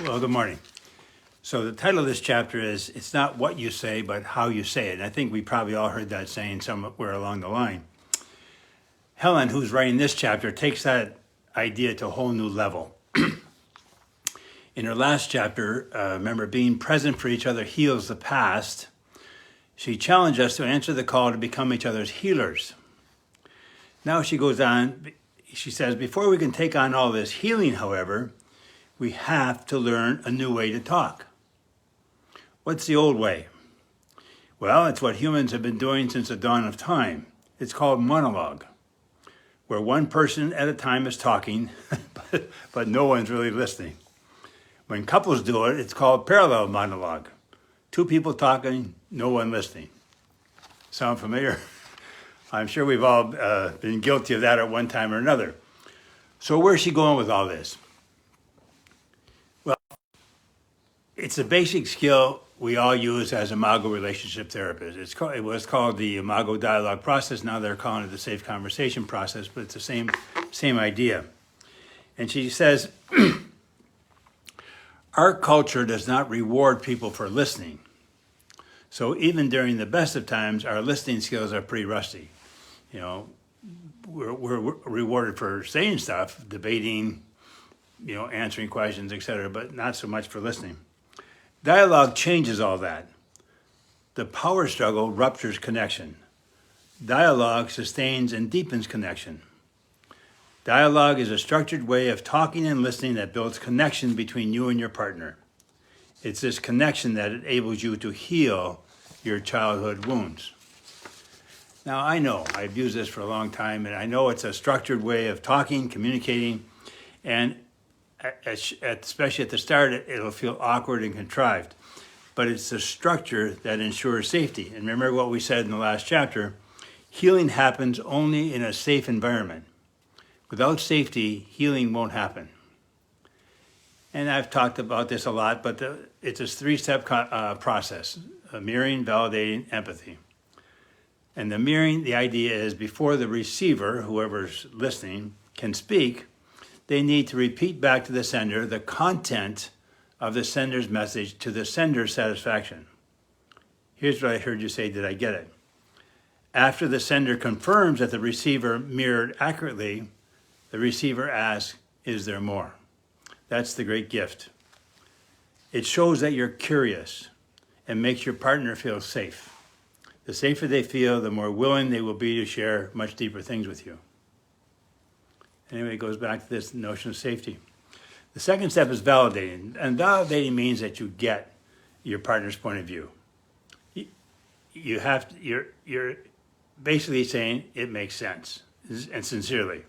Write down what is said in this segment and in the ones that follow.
Well, good morning. So the title of this chapter is, It's Not What You Say, But How You Say It. And I think we probably all heard that saying somewhere along the line. Helen, who's writing this chapter, takes that idea to a whole new level. In her last chapter, remember, being present for each other heals the past. She challenged us to answer the call to become each other's healers. Now she goes on, she says, before we can take on all this healing, however, we have to learn a new way to talk. What's the old way? Well, it's what humans have been doing since the dawn of time. It's called monologue, where one person at a time is talking, but no one's really listening. When couples do it, it's called parallel monologue. Two people talking, no one listening. Sound familiar? I'm sure we've all been guilty of that at one time or another. So where's she going with all this? Well, it's a basic skill we all use as Imago relationship therapists. It was called the Imago dialogue process. Now they're calling it the safe conversation process, but it's the same idea. And she says, our culture does not reward people for listening. So even during the best of times, our listening skills are pretty rusty. You know, we're rewarded for saying stuff, debating, answering questions, etc., but not so much for listening. Dialogue changes all that. The power struggle ruptures connection. Dialogue sustains and deepens connection. Dialogue is a structured way of talking and listening that builds connection between you and your partner. It's this connection that enables you to heal your childhood wounds. Now, I know I've used this for a long time, and I know it's a structured way of talking, communicating, and especially at the start, it'll feel awkward and contrived. But it's the structure that ensures safety. And remember what we said in the last chapter, healing happens only in a safe environment. Without safety, healing won't happen. And I've talked about this a lot, but it's a three-step process, mirroring, validating, empathy. And the mirroring, the idea is before the receiver, whoever's listening, can speak, they need to repeat back to the sender the content of the sender's message to the sender's satisfaction. Here's what I heard you say, did I get it? After the sender confirms that the receiver mirrored accurately, the receiver asks, is there more? That's the great gift. It shows that you're curious and makes your partner feel safe. The safer they feel, the more willing they will be to share much deeper things with you. Anyway, it goes back to this notion of safety. The second step is validating. And validating means that you get your partner's point of view. You're basically saying it makes sense, and sincerely.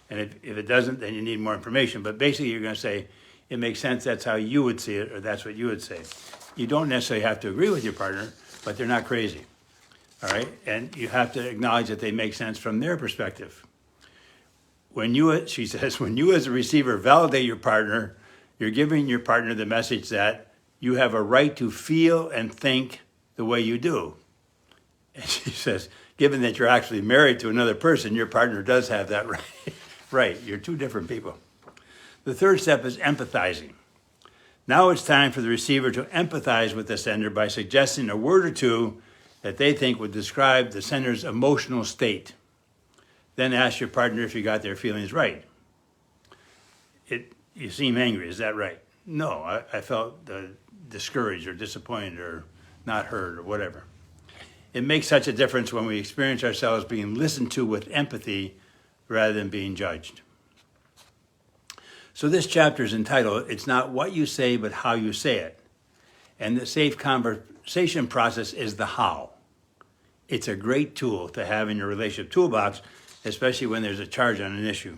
And if it doesn't, then you need more information. But basically, you're going to say, it makes sense, that's how you would see it, or that's what you would say. You don't necessarily have to agree with your partner, but they're not crazy. All right? And you have to acknowledge that they make sense from their perspective. She says, when you as a receiver validate your partner, you're giving your partner the message that you have a right to feel and think the way you do. And she says, given that you're actually married to another person, your partner does have that right. Right, you're two different people. The third step is empathizing. Now it's time for the receiver to empathize with the sender by suggesting a word or two that they think would describe the sender's emotional state. Then ask your partner if you got their feelings right. You seem angry, is that right? No, I felt discouraged or disappointed or not heard or whatever. It makes such a difference when we experience ourselves being listened to with empathy rather than being judged. So this chapter is entitled, It's Not What You Say, But How You Say It. And the safe conversation process is the how. It's a great tool to have in your relationship toolbox, especially when there's a charge on an issue.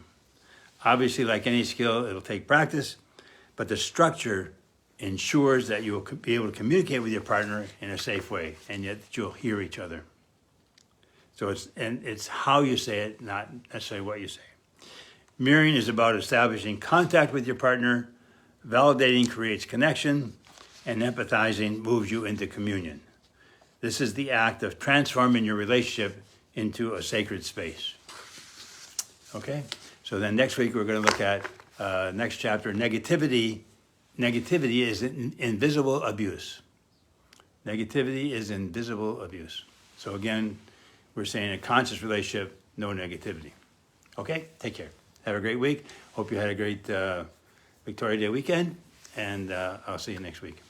Obviously, like any skill, it'll take practice, but the structure ensures that you'll be able to communicate with your partner in a safe way, and yet that you'll hear each other. So it's how you say it, not necessarily what you say. Mirroring is about establishing contact with your partner, validating creates connection, and empathizing moves you into communion. This is the act of transforming your relationship into a sacred space. Okay? So then next week we're going to look at next chapter, negativity negativity is invisible abuse. Negativity is invisible abuse. So again, we're saying a conscious relationship, no negativity. Okay, take care. Have a great week. Hope you had a great Victoria Day weekend, and I'll see you next week.